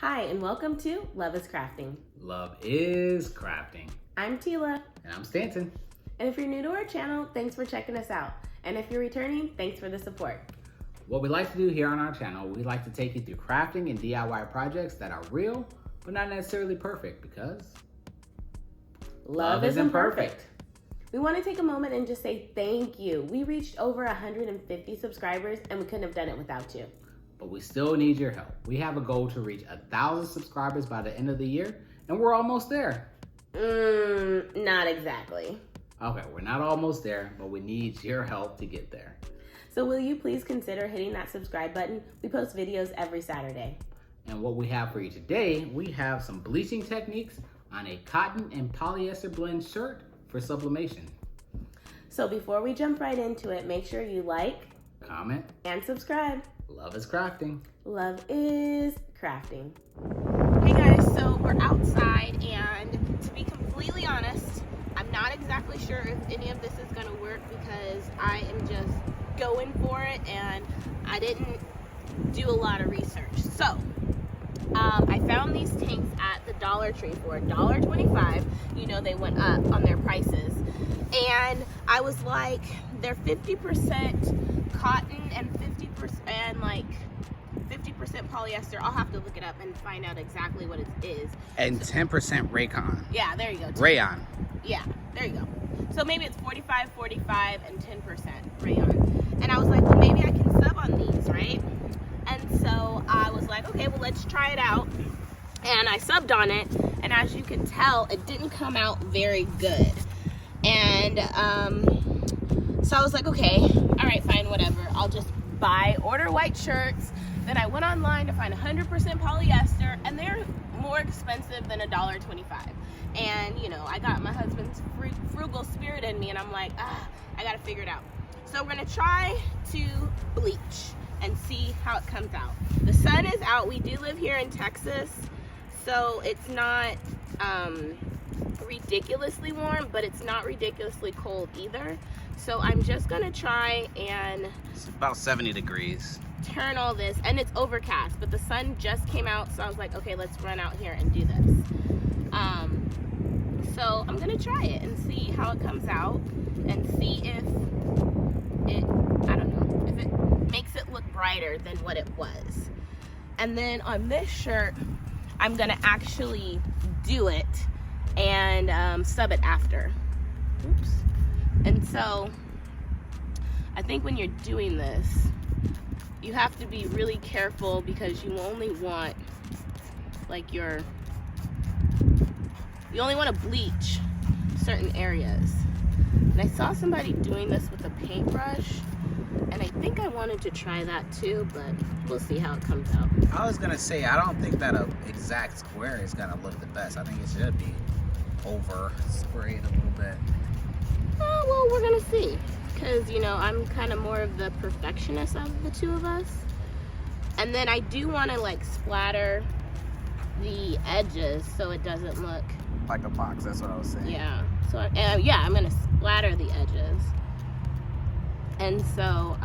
Hi, and welcome to Love is Crafting. Love is crafting. I'm Tila. And I'm Stanton. And if you're new to our channel, thanks for checking us out. And if you're returning, thanks for the support. What we like to do here on our channel, we like to take you through crafting and DIY projects that are real, but not necessarily perfect, because love isn't perfect. We want to take a moment and just say thank you. We reached over 150 subscribers and we couldn't have done it without you. But we still need your help. We have a goal to reach 1,000 subscribers by the end of the year, and we're almost there. Not exactly. Okay, we're not almost there, but we need your help to get there. So will you please consider hitting that subscribe button? We post videos every Saturday. And what we have for you today, we have some bleaching techniques on a cotton and polyester blend shirt for sublimation. So before we jump right into it, make sure you like, comment, and subscribe. Love is crafting. Love is crafting. Hey guys, so we're outside, and to be completely honest, I'm not exactly sure if any of this is going to work because I am just going for it and I didn't do a lot of research. So I found these tanks at the Dollar Tree for $1.25. You know, they went up on their prices, and I was like, they're 50% cotton and 50% polyester. I'll have to look it up and find out exactly what it is. And 10% Raycon. Yeah, there you go. Rayon. Yeah, there you go. So maybe it's 45, and 10% rayon. And I was like, well, maybe I can sub on these, right? And so I was like, okay, well, let's try it out. And I subbed on it, and as you can tell, it didn't come out very good. And so I was like, okay, all right, fine, whatever. I'll just order white shirts. Then I went online to find 100% polyester, and they're more expensive than $1.25. And you know, I got my husband's frugal spirit in me, and I'm like, I gotta figure it out. So we're gonna try to bleach and see how it comes out. The sun is out. We do live here in Texas, so it's not ridiculously warm, but it's not ridiculously cold either. So I'm just gonna try and it's about 70 degrees. Turn all this, and it's overcast, but the sun just came out, so I was like, okay, let's run out here and do this. So I'm gonna try it and see how it comes out and see if it, I don't know, if it makes it look brighter than what it was. And then on this shirt, I'm gonna actually do it and sub it after. Oops. And so I think when you're doing this, you have to be really careful because you only want like you only want to bleach certain areas. And I saw somebody doing this with a paintbrush, and I think I wanted to try that too, but we'll see how it comes out. I was gonna say, I don't think that an exact square is gonna look the best. I think it should be over sprayed a little bit. Well, we're gonna see, because you know, I'm kind of more of the perfectionist of the two of us. And then I do want to like splatter the edges so it doesn't look like a box, that's what I was saying. Yeah, so yeah, I'm gonna splatter the edges. And so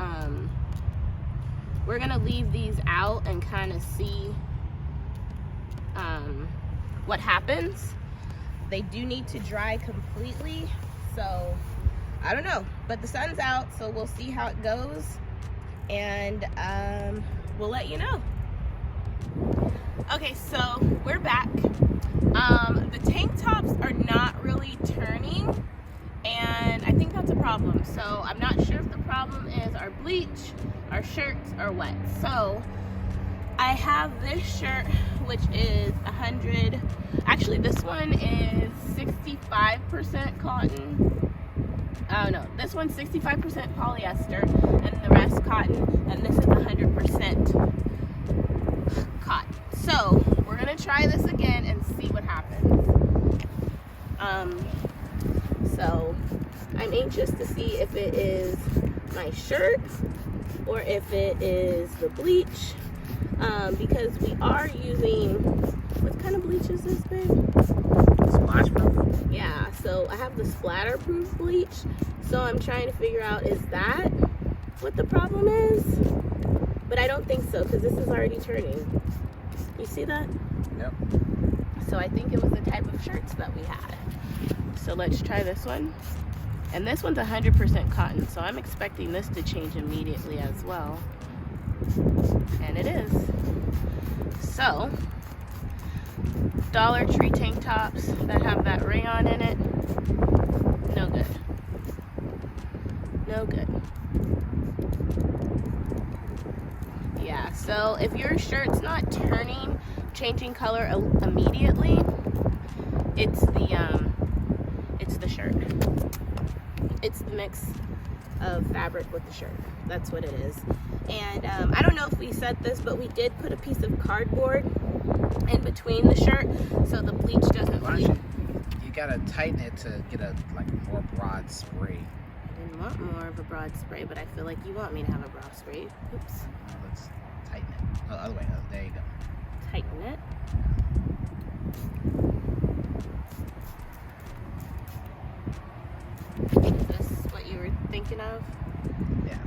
we're gonna leave these out and kind of see what happens. They do need to dry completely, so I don't know, but the sun's out, so we'll see how it goes, and we'll let you know. Okay, so we're back. The tank tops are not really turning, and I think that's a problem. So I'm not sure if the problem is our bleach, our shirts are wet. So I have this shirt, which is 100, actually this one is 65% cotton. Oh no, this one's 65% polyester and the rest cotton, and this is 100% cotton. So we're gonna try this again and see what happens. So I'm anxious to see if it is my shirt or if it is the bleach, because we are using, what kind of bleach is this, babe? Splash proof? Yeah, so I have the splatter proof bleach, so I'm trying to figure out, is that what the problem is? But I don't think so, because this is already turning. You see that? Yep. So I think it was the type of shirts that we had. So let's try this one. And this one's 100% cotton, so I'm expecting this to change immediately as well. And it is. So, Dollar Tree tank tops that have that rayon in it, no good. No good. Yeah, so if your shirt's not changing color immediately, it's the shirt. It's the mix of fabric with the shirt. That's what it is. And I don't know if we said this, but we did put a piece of cardboard in between the shirt so the bleach doesn't leak. You gotta tighten it to get a more broad spray. I didn't want more of a broad spray, but I feel like you want me to have a broad spray. Oops. Let's tighten it. Oh, other way. Oh, there you go. Tighten it. Is this what you were thinking of? Yeah.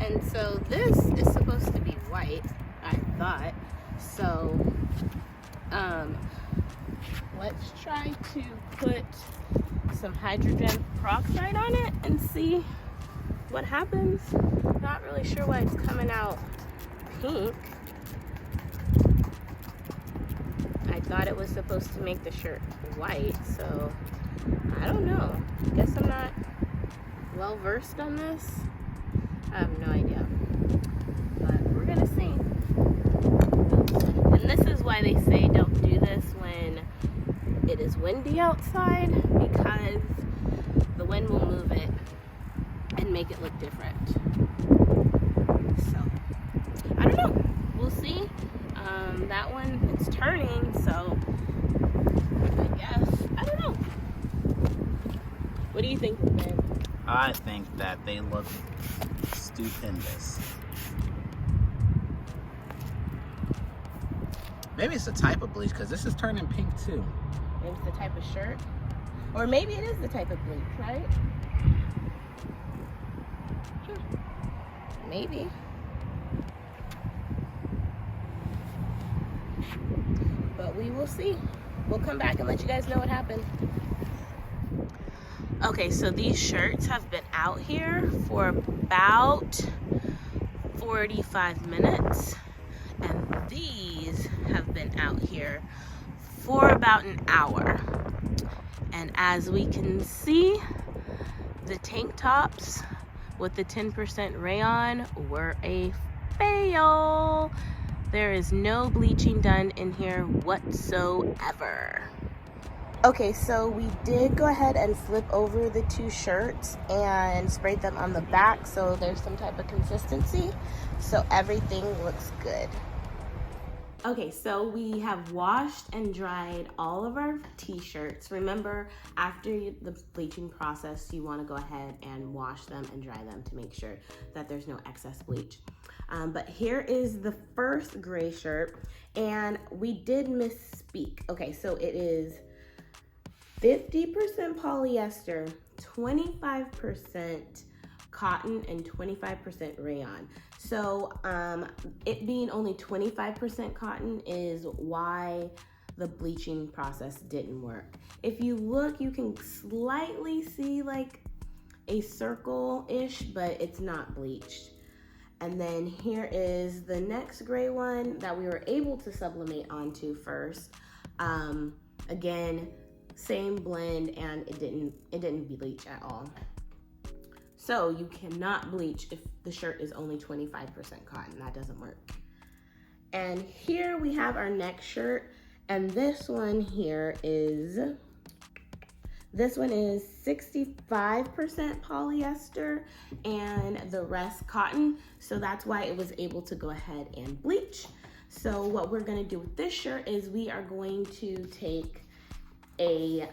And so this is supposed to be white, I thought. So, let's try to put some hydrogen peroxide on it and see what happens. Not really sure why it's coming out pink. I thought it was supposed to make the shirt white, so I don't know. I guess I'm not well versed on this. I have no idea, but we're gonna see. And this is why they say don't do this when it is windy outside, because the wind will move it and make it look different. So, I don't know. We'll see. That one, it's turning, so I guess, I don't know. What do you think, Ben? I think that they look stupendous. Maybe it's the type of bleach, because this is turning pink too. Maybe it's the type of shirt. Or maybe it is the type of bleach, right? Maybe. But we will see. We'll come back and let you guys know what happened. Okay, so these shirts have been out here for about 45 minutes. And these have been out here for about an hour. And as we can see, the tank tops with the 10% rayon were a fail. There is no bleaching done in here whatsoever. Okay, so we did go ahead and flip over the two shirts and sprayed them on the back so there's some type of consistency. So everything looks good. Okay, so we have washed and dried all of our t-shirts. Remember, after the bleaching process, you want to go ahead and wash them and dry them to make sure that there's no excess bleach. But here is the first gray shirt, and we did misspeak. Okay, so it is 50% polyester, 25% cotton, and 25% rayon. So it being only 25% cotton is why the bleaching process didn't work. If you look, you can slightly see like a circle-ish, but it's not bleached. And then here is the next gray one that we were able to sublimate onto first. Again, same blend, and it didn't bleach at all. So you cannot bleach if the shirt is only 25% cotton. That doesn't work. And here we have our next shirt, and this one is 65% polyester and the rest cotton. So that's why it was able to go ahead and bleach. So what we're gonna do with this shirt is we are going to take a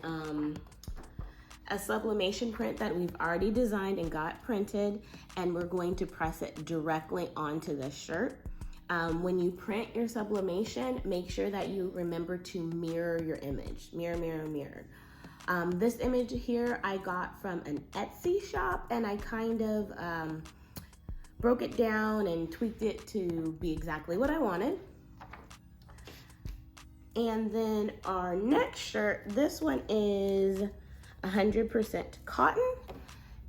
sublimation print that we've already designed and got printed, and we're going to press it directly onto the shirt. When you print your sublimation, make sure that you remember to mirror your image. Mirror, mirror, mirror. This image here I got from an Etsy shop, and I kind of broke it down and tweaked it to be exactly what I wanted. And then our next shirt, this one is 100% cotton.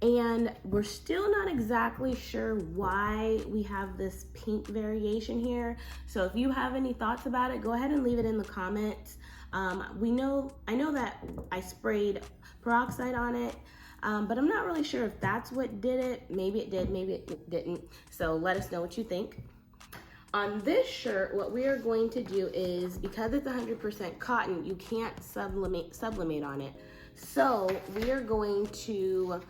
And we're still not exactly sure why we have this pink variation here. So if you have any thoughts about it, go ahead and leave it in the comments. I know that I sprayed peroxide on it, but I'm not really sure if that's what did it. Maybe it did, maybe it didn't. So let us know what you think. On this shirt, what we are going to do is, because it's 100% cotton, you can't sublimate on it. So we are going to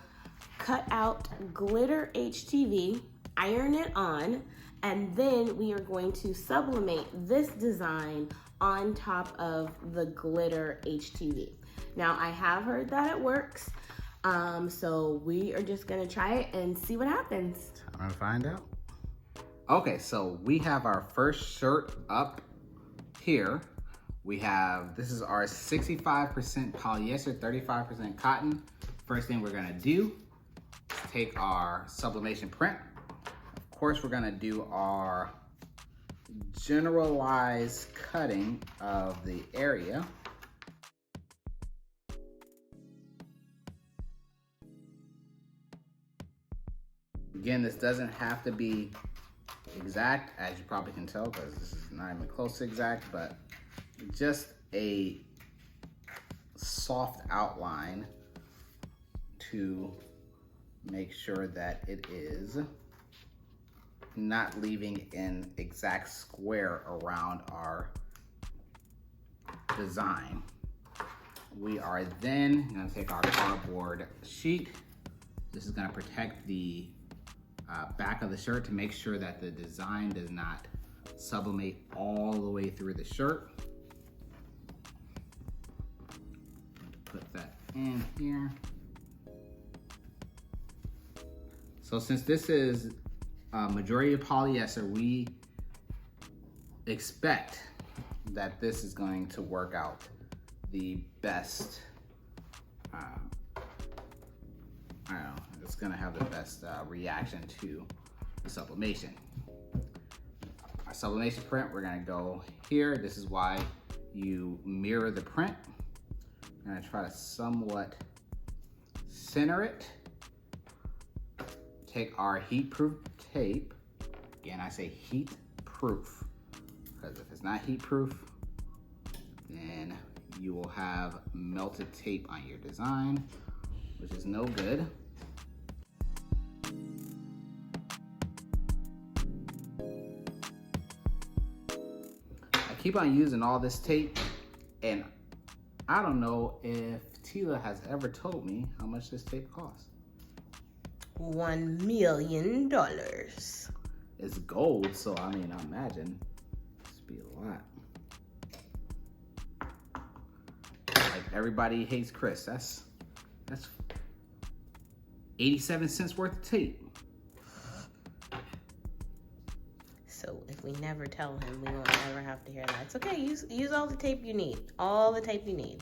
cut out glitter HTV, iron it on, and then we are going to sublimate this design on top of the glitter HTV. Now, I have heard that it works, so we are just gonna try it and see what happens. I'm gonna find out. Okay, so we have our first shirt up here. This is our 65% polyester, 35% cotton. First thing we're gonna do is take our sublimation print. Of course, we're gonna do our generalized cutting of the area. Again, this doesn't have to be exact, as you probably can tell, because this is not even close to exact, but just a soft outline to make sure that it is not leaving an exact square around our design. We are then going to take our cardboard sheet. This is going to protect the back of the shirt to make sure that the design does not sublimate all the way through the shirt. Put that in here. So since this is majority of polyester, we expect that this is going to work out the best. I don't know, it's gonna have the best reaction to the sublimation. Our sublimation print, we're gonna go here. This is why you mirror the print. I'm gonna try to somewhat center it. Take our heat-proof tape. Again, I say heat-proof, because if it's not heat-proof, then you will have melted tape on your design, which is no good. I keep on using all this tape, and I don't know if Tila has ever told me how much this tape costs. $1 million. It's gold, so I mean, I imagine this would be a lot. Like, everybody hates Chris. That's 87 cents worth of tape. So if we never tell him, we won't ever have to hear that. It's okay, use all the tape you need. All the tape you need.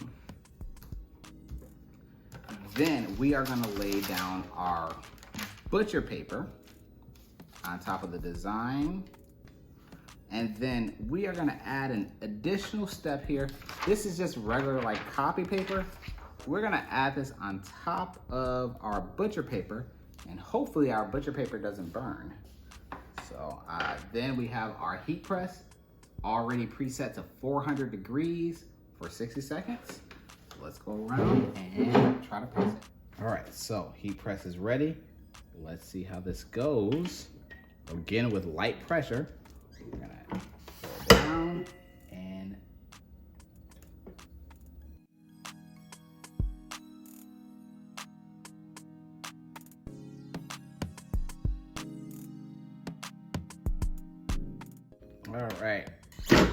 Then we are gonna lay down our butcher paper on top of the design. And then we are gonna add an additional step here. This is just regular like copy paper. We're gonna add this on top of our butcher paper, and hopefully our butcher paper doesn't burn. So then we have our heat press already preset to 400 degrees for 60 seconds. Let's go around and try to press it. All right, so heat press is ready. Let's see how this goes. Again, with light pressure, we're gonna go down and all right. A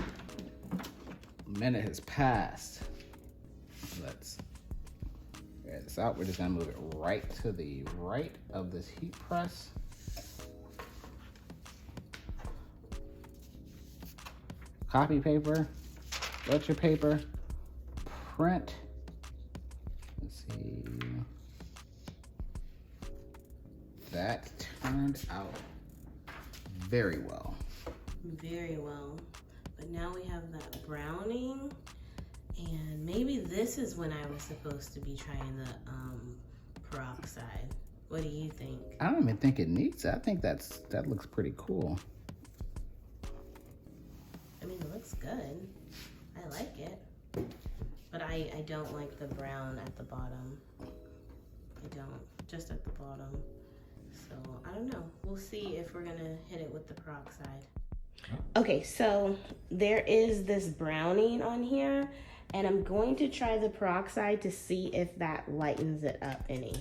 minute has passed. Let's figure this out. We're just gonna move it right to the right of this heat press. Copy paper, butcher paper, print. Let's see. That turned out very well. Very well. But now we have that browning this is when I was supposed to be trying the peroxide. What do you think? I don't even think it needs it. I think that looks pretty cool. I mean, it looks good. I like it. But I don't like the brown at the bottom. I don't. Just at the bottom. So, I don't know. We'll see if we're gonna hit it with the peroxide. Okay, so there is this browning on here, and I'm going to try the peroxide to see if that lightens it up any.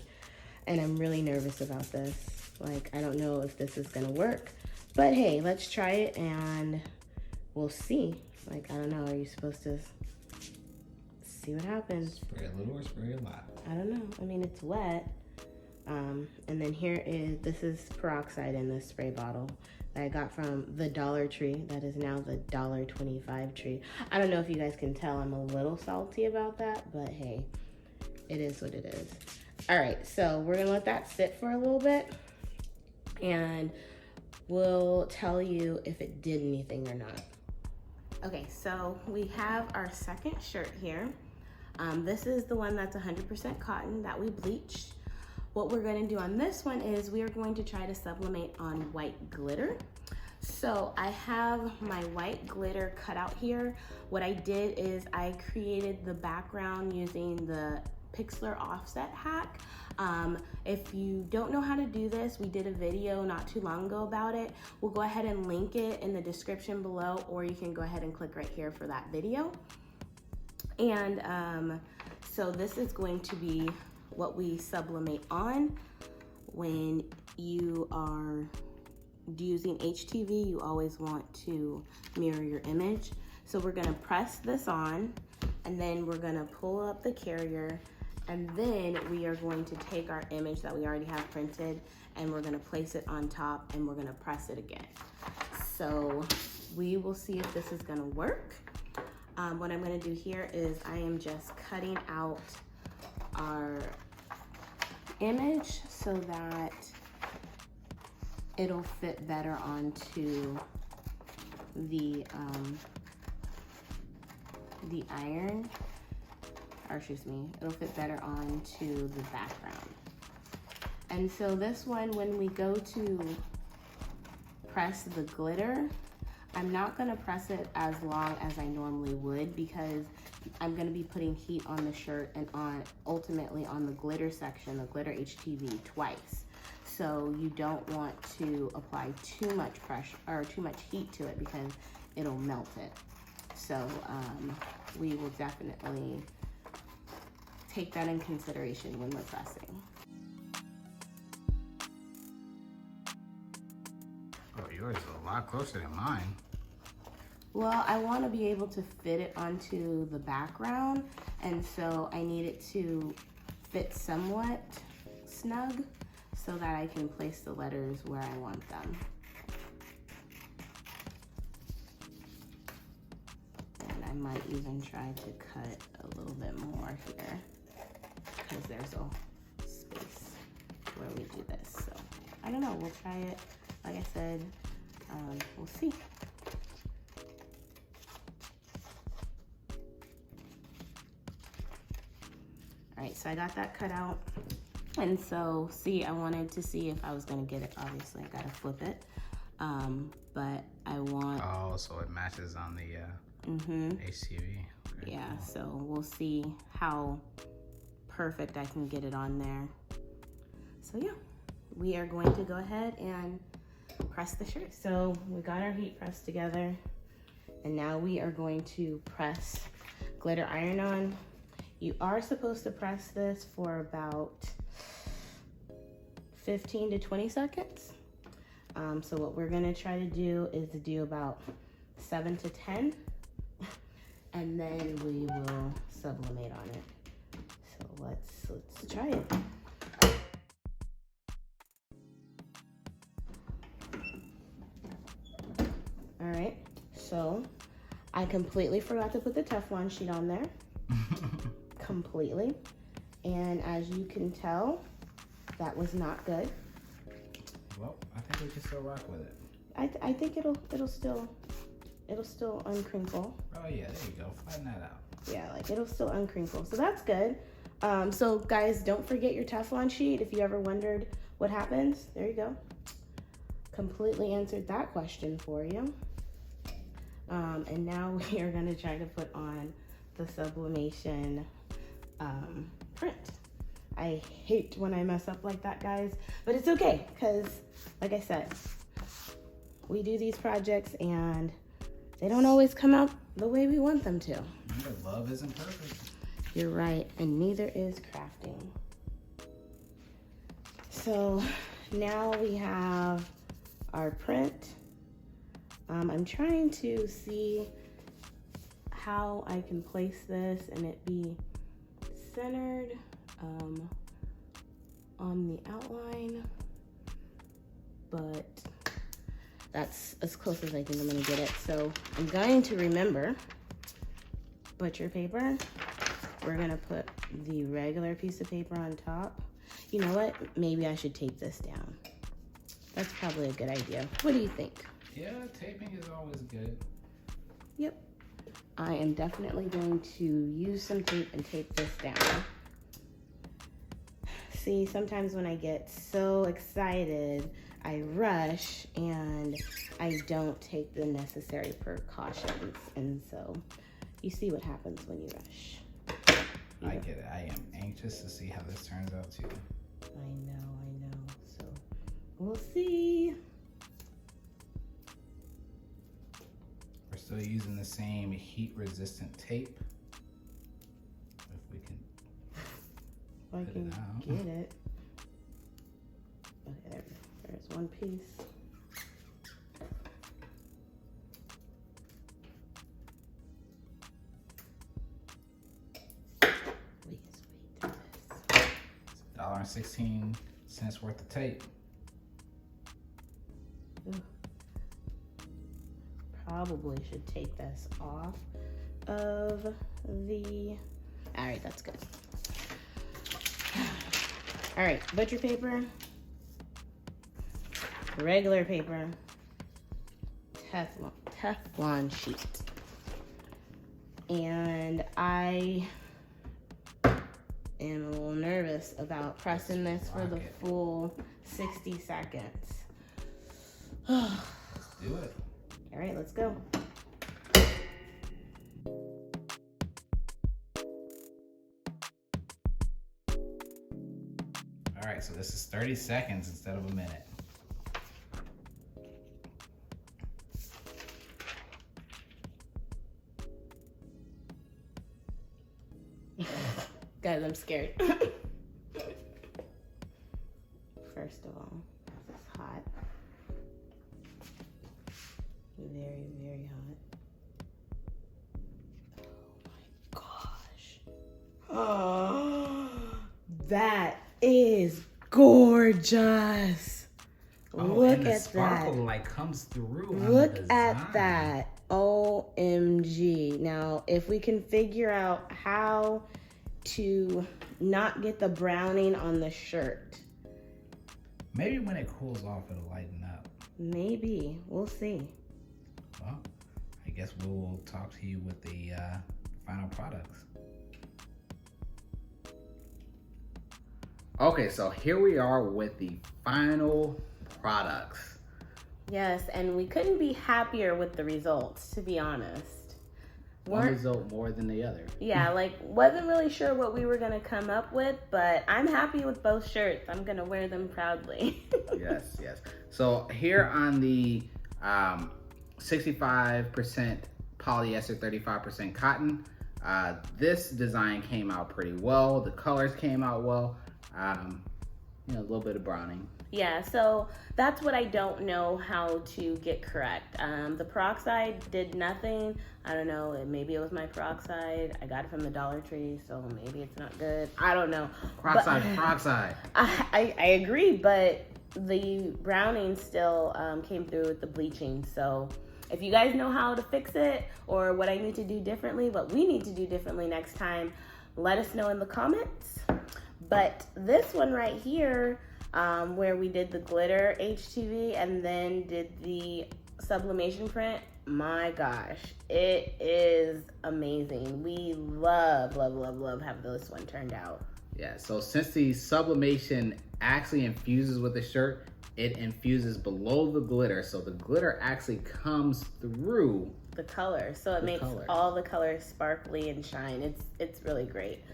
And I'm really nervous about this. Like, I don't know if this is gonna work, but hey, let's try it and we'll see. Like, I don't know, are you supposed to see what happens? Spray a little or spray a lot? I don't know. I mean, it's wet. And then this is peroxide in this spray bottle that I got from the Dollar Tree. That is now the $1.25 tree. I don't know if you guys can tell I'm a little salty about that, but hey, it is what it is. All right, so we're gonna let that sit for a little bit and we'll tell you if it did anything or not. Okay, so we have our second shirt here. This is the one that's 100% cotton that we bleached. What we're gonna do on this one is we are going to try to sublimate on white glitter. So I have my white glitter cut out here. What I did is I created the background using the Pixler offset hack. If you don't know how to do this, we did a video not too long ago about it. We'll go ahead and link it in the description below, or you can go ahead and click right here for that video. And so this is going to be what we sublimate on. When you are using HTV, you always want to mirror your image. So we're gonna press this on, and then we're gonna pull up the carrier, and then we are going to take our image that we already have printed, and we're gonna place it on top, and we're gonna press it again. So we will see if this is gonna work. What I'm gonna do here is I am just cutting out our image so that it'll fit better onto the iron, or excuse me, it'll fit better onto the background. And so this one, when we go to press the glitter, I'm not gonna press it as long as I normally would, because I'm gonna be putting heat on the shirt and ultimately on the glitter section, the glitter HTV, twice. So you don't want to apply too much pressure or too much heat to it, because it'll melt it. So we will definitely take that in consideration when we're pressing. Oh, yours is a lot closer than mine. Well, I want to be able to fit it onto the background, and so I need it to fit somewhat snug so that I can place the letters where I want them. And I might even try to cut a little bit more here, because there's a space where we do this. So I don't know, we'll try it. Like I said, we'll see. All right, so I got that cut out. And so, see, I wanted to see if I was gonna get it. Obviously, I gotta flip it. But I want... Oh, so it matches on the HTV. Okay, yeah, cool. so we'll see how perfect I can get it on there. So yeah, we are going to go ahead and press the shirt. So we got our heat press together, and now we are going to press glitter iron on. You are supposed to press this for about 15 to 20 seconds. So what we're gonna try to do is to do about 7 to 10, and then we will sublimate on it. So let's try it. All right, so I completely forgot to put the Teflon sheet on there. Completely. And as you can tell, that was not good. Well, I think we can still rock with it. I think it'll still uncrinkle. Oh yeah, there you go. Flatten that out. Yeah, like it'll still uncrinkle. So that's good. So guys, don't forget your Teflon sheet. If you ever wondered what happens, there you go. Completely answered that question for you. And now we are gonna try to put on the sublimation print. I hate when I mess up like that, guys, but it's okay, because like I said, we do these projects and they don't always come out the way we want them to. Love isn't perfect. You're right, and neither is crafting. So now we have our print. I'm trying to see how I can place this and it be centered on the outline, but that's as close as I think I'm gonna get it. So I'm going to remember butcher paper. We're gonna put the regular piece of paper on top. You know what? Maybe I should tape this down. That's probably a good idea. What do you think? Yeah, taping is always good. Yep. I am definitely going to use some tape and tape this down. See, sometimes when I get so excited, I rush and I don't take the necessary precautions. And so you see what happens when you rush. I get it. I am anxious to see how this turns out too. I know. So we'll see. We're still using the same heat-resistant tape. If we can If I put can it out. get it. Okay, there's one piece. We can just wait through this. It's $1.16 worth of tape. Ugh. Probably should take this off of the, all right, that's good. All right, butcher paper, regular paper, Teflon sheet. And I am a little nervous about pressing this for the full 60 seconds. Let's do it. All right, let's go. All right, so this is 30 seconds instead of a minute. Guys, I'm scared. First of all, this is hot. Very, very hot. Oh my gosh. Oh, that is gorgeous. Oh, Look and the at sparkle that. like comes through. On the Look design. at that. OMG. Now, if we can figure out how to not get the browning on the shirt. Maybe when it cools off, it'll lighten up. Maybe. We'll see. Well, I guess we'll talk to you with the final products. Okay, so here we are with the final products. Yes, and we couldn't be happier with the results, to be honest. One result more than the other. Yeah, like, wasn't really sure what we were going to come up with, but I'm happy with both shirts. I'm going to wear them proudly. Yes. So here on the 65% polyester, 35% cotton, this design came out pretty well. The colors came out well. A little bit of browning. Yeah, so that's what I don't know how to get correct. The peroxide did nothing. I don't know, maybe it was my peroxide. I got it from the Dollar Tree, so maybe it's not good. I don't know. Peroxide. I agree, but the browning still came through with the bleaching. So if you guys know how to fix it or what I need to do differently, what we need to do differently next time, let us know in the comments. But this one right here, where we did the glitter HTV and then did the sublimation print, my gosh, it is amazing. We love how this one turned out. Yeah, so since the sublimation actually infuses with the shirt, it infuses below the glitter. So the glitter actually comes through the color. So it makes all the colors sparkly and shine. It's really great.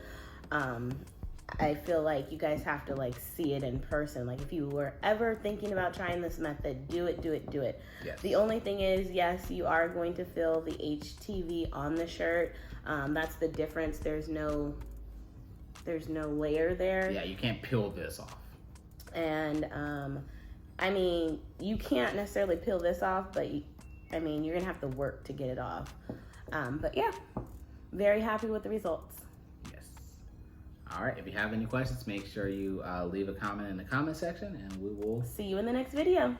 I feel like you guys have to like see it in person. Like if you were ever thinking about trying this method, do it. Yes. The only thing is, yes, you are going to feel the HTV on the shirt. That's the difference. There's no layer there. Yeah, you can't peel this off. And I mean, you can't necessarily peel this off, but I mean, you're gonna have to work to get it off. But yeah, very happy with the results. Yes. All right, if you have any questions, make sure you leave a comment in the comment section, and we will see you in the next video.